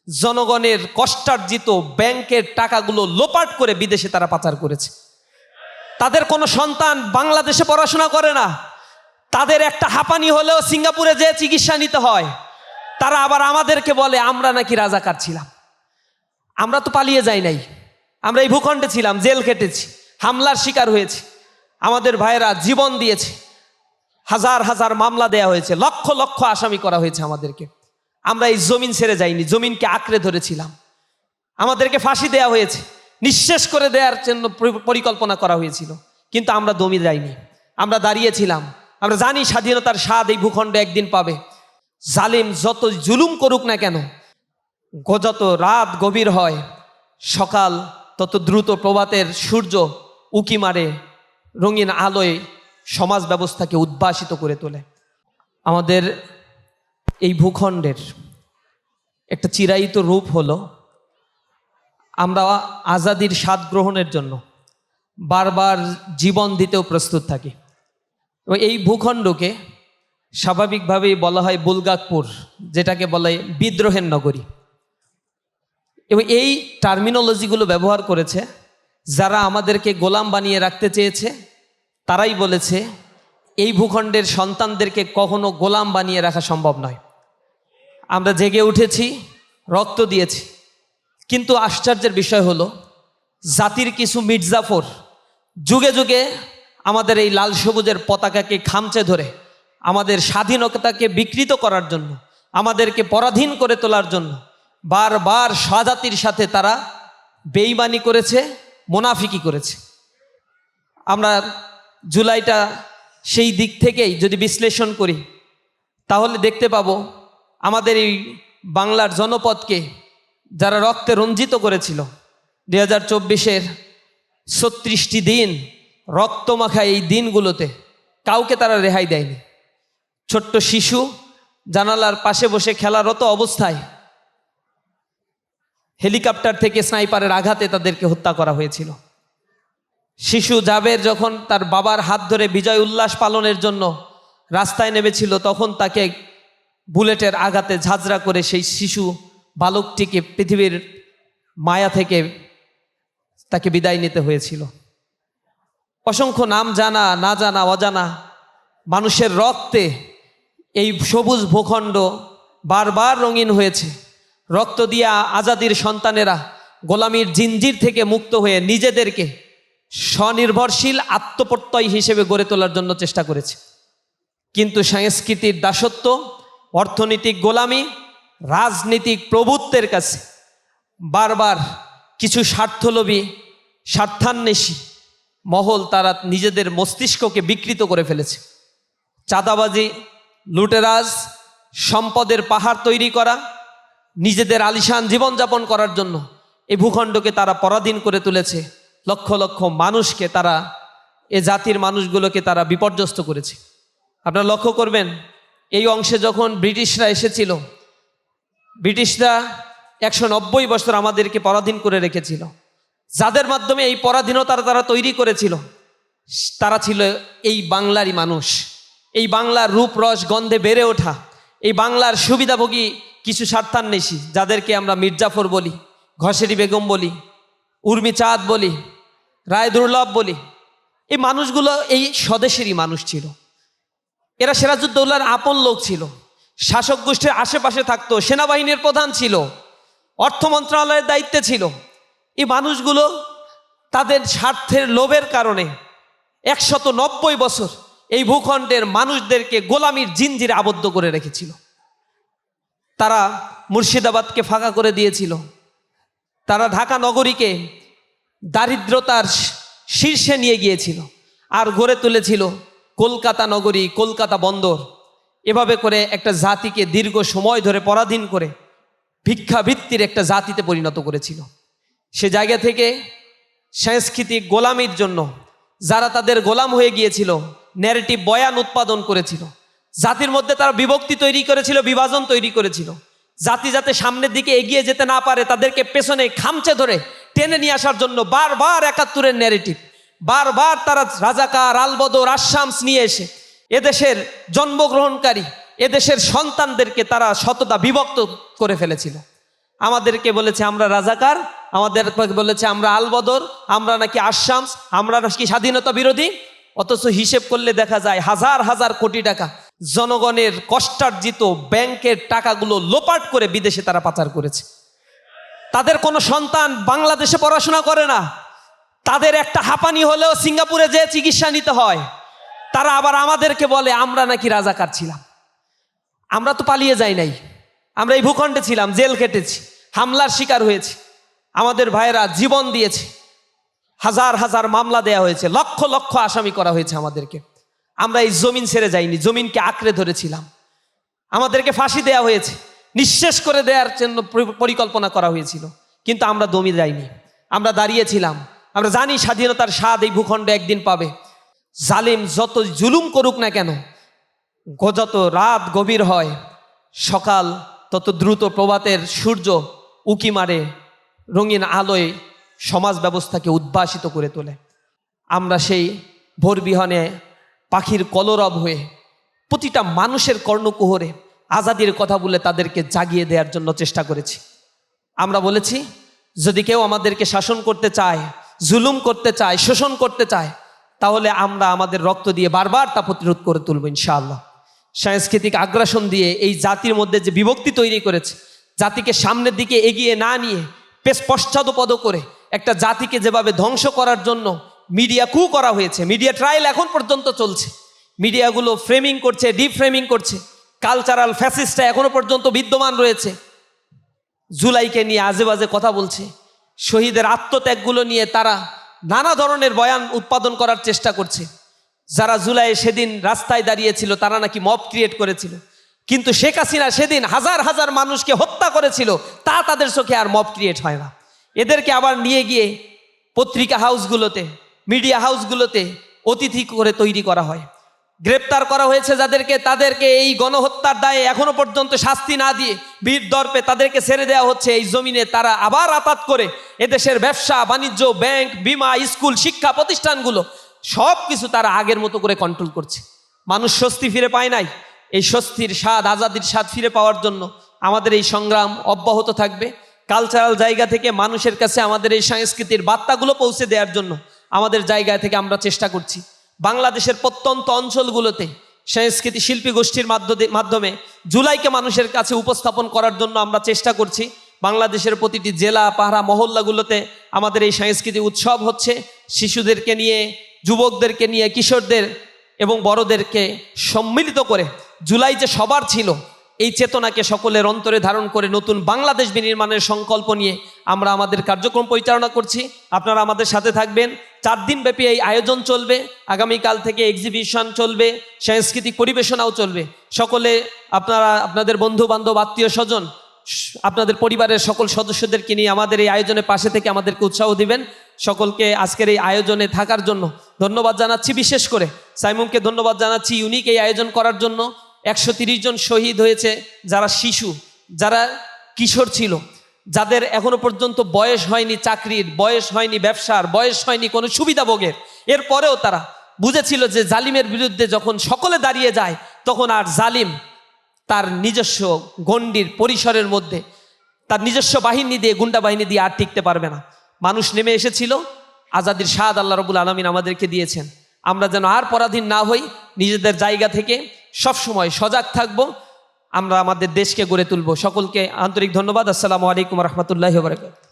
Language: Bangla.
জনগণের কষ্টার্জিত ব্যাংকের টাকাগুলো লোপাট করে বিদেশে তারা পাচার করেছে। তাদের কোনো সন্তান বাংলাদেশে পড়াশোনা করে না, তাদের একটা হাঁপানি হলেও সিঙ্গাপুরে যে চিকিৎসা নিতে হয়। তারা আবার আমাদেরকে বলে আমরা নাকি রাজাকার ছিলাম। আমরা তো পালিয়ে যাই নাই, আমরা এই ভূখণ্ডে ছিলাম, জেল কেটেছি, হামলার শিকার হয়েছি, আমাদের ভাইয়েরা জীবন দিয়েছে, হাজার হাজার মামলা দেয়া হয়েছে, লক্ষ লক্ষ আসামি করা হয়েছে আমাদেরকে। আমরা এই জমিন ছেড়ে যাইনি, জমিনকে আঁকড়ে ধরেছিলাম। আমাদেরকে ফাঁসি দেয়া হয়েছে, নিঃশেষ করে দেওয়ার জন্য পরিকল্পনা করা হয়েছিল, কিন্তু আমরা দমে যাইনি, আমরা দাঁড়িয়েছিলাম। আমরা জানি স্বাধীনতার স্বাদ এই ভূখণ্ডে একদিন পাবে। জালিম যত জুলুম করুক না কেন, যত রাত গভীর হয়, সকাল তত দ্রুত প্রভাতের সূর্য উকি মারে, রঙিন আলোয় সমাজ ব্যবস্থাকে উদ্ভাসিত করে তোলে। আমাদের এই ভূখণ্ডের একটা চিরায়িত রূপ হলো আমরা আজাদির স্বাদ গ্রহণের জন্য বারবার জীবন দিতেও প্রস্তুত থাকি। এবং এই ভূখণ্ডকে স্বাভাবিকভাবেই বলা হয় বুলগাকপুর, যেটাকে বলা হয় বিদ্রোহের নগরী। এবং এই টার্মিনোলজিগুলো ব্যবহার করেছে যারা আমাদেরকে গোলাম বানিয়ে রাখতে চেয়েছে। তারাই বলেছে এই ভূখণ্ডের সন্তানদেরকে কখনো গোলাম বানিয়ে রাখা সম্ভব নয়। আমরা জেগে উঠেছি, রক্ত দিয়েছি, কিন্তু আশ্চর্যের বিষয় হলো জাতির কিছু মির্জাফর যুগে যুগে আমাদের এই লাল সবুজের পতাকাকে খামচে ধরে আমাদের স্বাধীনতাকে বিকৃত করার জন্য, আমাদেরকে পরাধীন করে তোলার জন্য বারবার স্বজাতির সাথে তারা বেঈমানি করেছে, মুনাফিকি করেছে। আমরা জুলাইটা সেই দিক থেকেই যদি বিশ্লেষণ করি তাহলে দেখতে পাবো আমাদের এই বাংলার জনপদকে যারা রক্তে রঞ্জিত করেছিল 2024-এর 36টি দিন রক্তমাখা এই দিনগুলোতে কাউকে তারা রেহাই দেয়নি। ছোট্ট শিশু জানালার পাশে বসে খেলারত অবস্থায় হেলিকপ্টার থেকে স্নাইপারের আঘাতে তাদেরকে হত্যা করা হয়েছিল। শিশু জাবের যখন তার বাবার হাত ধরে বিজয় উল্লাস পালনের জন্য রাস্তায় নেমেছিল, তখন তাকে বুলেটের আঘাতে ঝাঁঝরা করে সেই শিশু বালকটিকে পৃথিবীর মায়া থেকে তাকে বিদায় নিতে হয়েছিল। অসংখ্য নাম জানা না জানা অজানা মানুষের রক্তে এই সবুজ ভূখণ্ড বারবার রঙিন হয়েছে। রক্ত দিয়া আজাদির সন্তানেরা গোলামির জিঞ্জির থেকে মুক্ত হয়ে নিজেদেরকে স্বনির্ভরশীল আত্মপ্রত্যয় হিসেবে গড়ে তোলার জন্য চেষ্টা করেছে। কিন্তু সাংস্কৃতিক দাসত্ব, অর্থনৈতিক গোলামি, রাজনীতিক প্রভুত্বের কাছে বারবার কিছু স্বার্থলোভী, স্বার্থান্বেষী মহল তারা নিজেদের মস্তিষ্ককে বিকৃত করে ফেলেছে। চাঁদাবাজি, লুটেরাজ, সম্পদের পাহাড় তৈরি করা, নিজেদের আলিশান জীবনযাপন করার জন্য এই ভূখণ্ডকে তারা পরাধীন করে তুলেছে। লক্ষ লক্ষ মানুষকে তারা, এ জাতির মানুষগুলোকে তারা বিপর্যস্ত করেছে। আপনারা লক্ষ্য করবেন এই অংশে যখন ব্রিটিশরা এসেছিল, ব্রিটিশরা 190 বছর আমাদেরকে পরাধীন করে রেখেছিল। যাদের মাধ্যমে এই পরাধীনতা তারা তৈরি করেছিল তারা ছিল এই বাংলারই মানুষ, এই বাংলার রূপ রস গন্ধে বেড়ে ওঠা, এই বাংলার সুবিধাভোগী কিছু স্বার্থান্বেষী, যাদেরকে আমরা মির্জাফর বলি, ঘসেরি বেগম বলি, উর্মি চাঁদ বলি, রায় দুর্লভ বলি। এই মানুষগুলো এই স্বদেশেরই মানুষ ছিল। এরা সিরাজউদ্দৌলার আপন লোক ছিল, শাসক গোষ্ঠীর আশেপাশে থাকতো, সেনাবাহিনীর প্রধান ছিল, অর্থ মন্ত্রণালয়ের দায়িত্বে ছিল। এই মানুষগুলো তাদের স্বার্থের লোভের কারণে 190 বছর এই ভূখণ্ডের মানুষদেরকে গোলামির জিঞ্জিরে আবদ্ধ করে রেখেছিল। তারা মুর্শিদাবাদকে ফাঁকা করে দিয়েছিল, তারা ঢাকা নগরীকে দারিদ্রতার শীর্ষে নিয়ে গিয়েছিল, আর গড়ে তুলেছিল কলকাতা নগরী, কলকাতা বন্দর। এভাবে করে একটা জাতিকে দীর্ঘ সময় ধরে পরাধীন করে ভিক্ষাবৃত্তির একটা জাতিতে পরিণত করেছিল। সে জায়গা থেকে সাংস্কৃতিক গোলামির জন্য যারা তাদের গোলাম হয়ে গিয়েছিল, ন্যারেটিভ বয়ান উৎপাদন করেছিল, জাতির মধ্যে তারা বিভক্তি তৈরি করেছিল, বিভাজন তৈরি করেছিল। জাতি যাতে সামনের দিকে এগিয়ে যেতে না পারে তাদেরকে পেছনে খামচে ধরে টেনে নিয়ে আসার জন্য বারবার 71-এর ন্যারেটিভ, বারবার তারা রাজাকার, আলবদর, আশামস নিয়ে এসে এদেশের জন্মগ্রহণকারী এদেশের সন্তানদেরকে তারা শততা বিভক্ত করে ফেলেছিল। আমাদেরকে বলেছে আমরা রাজাকার, আমাদের বলেছে আমরা আলবদর, আমরা নাকি আশামস, আমরা নাকি স্বাধীনতা বিরোধী। অথচ হিসেব করলে দেখা যায় হাজার হাজার কোটি টাকা জনগণের কষ্টার্জিত ব্যাংকের টাকাগুলো লোপাট করে বিদেশে তারা পাচার করেছে। তাদের কোনো সন্তান বাংলাদেশে পড়াশোনা করে না, তাদের একটা হাঁপানি হলেও সিঙ্গাপুরে যেয়ে চিকিৎসা নিতে হয়। তারা আবার আমাদেরকে বলে আমরা নাকি রাজাকার ছিলাম। আমরা তো পালিয়ে যাই নাই, আমরা এই ভূখণ্ডে ছিলাম, জেল কেটেছি, হামলার শিকার হয়েছি, আমাদের ভাইয়েরা জীবন দিয়েছে, হাজার হাজার মামলা দেয়া হয়েছে, লক্ষ লক্ষ আসামি করা হয়েছে আমাদেরকে। আমরা এই জমিন ছেড়ে যাইনি, জমিনকে আঁকড়ে ধরেছিলাম। আমাদেরকে ফাঁসি দেয়া হয়েছে, নিঃশেষ করে দেওয়ার জন্য পরিকল্পনা করা হয়েছিল, কিন্তু আমরা দমে যাইনি, আমরা দাঁড়িয়েছিলাম। আমরা জানি স্বাধীনতার স্বাদ এই ভূখণ্ডে একদিন পাবে। জালিম যত জুলুম করুক না কেন, যত রাত গভীর হয়, সকাল তত দ্রুত প্রভাতের সূর্য উকি মারে, রঙিন আলোয় সমাজ ব্যবস্থাকে উদ্ভাসিত করে তোলে। আমরা সেই ভোর বিহনে পাখির কলরব হয়ে প্রতিটা মানুষের কর্ণকুহরে আজাদির কথা বলে তাদেরকে জাগিয়ে দেওয়ার জন্য চেষ্টা করেছি। আমরা বলেছি যদি কেউ আমাদেরকে শাসন করতে চায়, জুলুম করতে চায়, শোষণ করতে চায়, তাহলে আমরা আমাদের রক্ত দিয়ে বারবার তা প্রতিরোধ করে তুলব ইনশাআল্লাহ। সাংস্কৃতিক আগ্রাসন দিয়ে এই জাতির মধ্যে যে বিভক্তি তৈরি করেছে, জাতিকে সামনের দিকে এগিয়ে না নিয়ে পশ্চাদপদ করে একটা জাতিকে যেভাবে ধ্বংস করার জন্য মিডিয়া কু করা হয়েছে, মিডিয়া ট্রায়াল এখন পর্যন্ত চলছে, মিডিয়াগুলো ফ্রেমিং করছে, ডিপ ফ্রেমিং করছে, কালচারাল ফ্যাসিস্টটা এখনো পর্যন্ত বিদ্যমান রয়েছে, জুলাইকে নিয়ে আজে বাজে কথা বলছে, শহীদের আত্মত্যাগগুলো নিয়ে তারা নানা ধরনের বয়ান উৎপাদন করার চেষ্টা করছে। যারা জুলাই সেদিন রাস্তায় দাঁড়িয়েছিল তারা নাকি মব ক্রিয়েট করেছিল, কিন্তু শেখ হাসিনা সেদিন হাজার হাজার মানুষকে হত্যা করেছিল, তা তাদের চোখে আর মব ক্রিয়েট হয় না। এদেরকে আবার নিয়ে গিয়ে পত্রিকা হাউসগুলোতে, মিডিয়া হাউসগুলোতে অতিথি করে তৈরি করা হয়। গ্রেপ্তার করা হয়েছে যাদেরকে, তাদেরকে এই গণহত্যার দায়ে এখনো পর্যন্ত শাস্তি না দিয়ে বীর দর্পে তাদেরকে ছেড়ে দেওয়া হচ্ছে। এই জমিনে তারা আবার আঘাত করে এদেশের ব্যবসা বাণিজ্য, ব্যাংক, বিমা, স্কুল, শিক্ষা প্রতিষ্ঠানগুলো সব কিছু তারা আগের মতো করে কন্ট্রোল করছে। মানুষ স্বস্তি ফিরে পায় নাই। এই স্বস্তির স্বাদ, আজাদির স্বাদ ফিরে পাওয়ার জন্য আমাদের এই সংগ্রাম অব্যাহত থাকবে। কালচারাল জায়গা থেকে মানুষের কাছে আমাদের এই সংস্কৃতির বার্তাগুলো পৌঁছে দেওয়ার জন্য আমাদের জায়গা থেকে আমরা চেষ্টা করছি। বাংলাদেশের প্রত্যন্ত অঞ্চলগুলোতে সংস্কৃতি শিল্পী গোষ্ঠীর মাধ্যমে জুলাইকে মানুষের কাছে উপস্থাপন করার জন্য আমরা চেষ্টা করছি। বাংলাদেশের প্রতিটি জেলা, পাহাড়া, মহল্লাগুলোতে আমাদের এই সাংস্কৃতিক উৎসব হচ্ছে। শিশুদেরকে নিয়ে, যুবকদেরকে নিয়ে, কিশোরদের এবং বড়দেরকে সম্মিলিত করে জুলাই যে সবার ছিল, এই চেতনাকে সকলের অন্তরে ধারণ করে নতুন বাংলাদেশ বিনির্মাণের সংকল্প নিয়ে আমরা আমাদের কার্যক্রম পরিচালনা করছি। আপনারা আমাদের সাথে থাকবেন। 4 দিন ব্যাপী এই আয়োজন চলবে। আগামীকাল থেকে এক্সিবিশন চলবে, সাংস্কৃতিক পরিবেশনাও চলবে। সকলে আপনারা আপনাদের বন্ধু বান্ধব, আত্মীয় স্বজন, আপনাদের পরিবারের সকল সদস্যদেরকে নিয়ে আমাদের এই আয়োজনে পাশে থেকে আমাদেরকে উৎসাহ দিবেন। সকলকে আজকের এই আয়োজনে থাকার জন্য ধন্যবাদ জানাচ্ছি। বিশেষ করে সাইমুমকে ধন্যবাদ জানাচ্ছি ইউনিক এই আয়োজন করার জন্য। 130 জন শহীদ হয়েছে, যারা শিশু, যারা কিশোর ছিল, যাদের এখনো পর্যন্ত বয়স হয়নি চাকরির, বয়স হয়নি ব্যবসার, বয়স হয়নি কোনো সুবিধাভোগের। এরপরেও তারা বুঝেছিল যে জালিমের বিরুদ্ধে যখন সকলে দাঁড়িয়ে যায়, তখন আর জালিম তার নিজস্ব গণ্ডির পরিসরের মধ্যে, তার নিজস্ব বাহিনী দিয়ে, গুন্ডা বাহিনী দিয়ে আর টিকতে পারবে না। মানুষ নেমে এসেছিল, আজাদির স্বাদ আল্লাহ রাব্বুল আলামিন আমাদেরকে দিয়েছেন। আমরা যেন আর পরাধীন না হই, নিজেদের জায়গা থেকে সবসময় সজাগ থাকব, আমরা আমাদের দেশকে গড়ে তুলব। সকলকে আন্তরিক ধন্যবাদ। আসসালামু আলাইকুম রহমতুল্লাহি ওয়া বারাকাতুহু।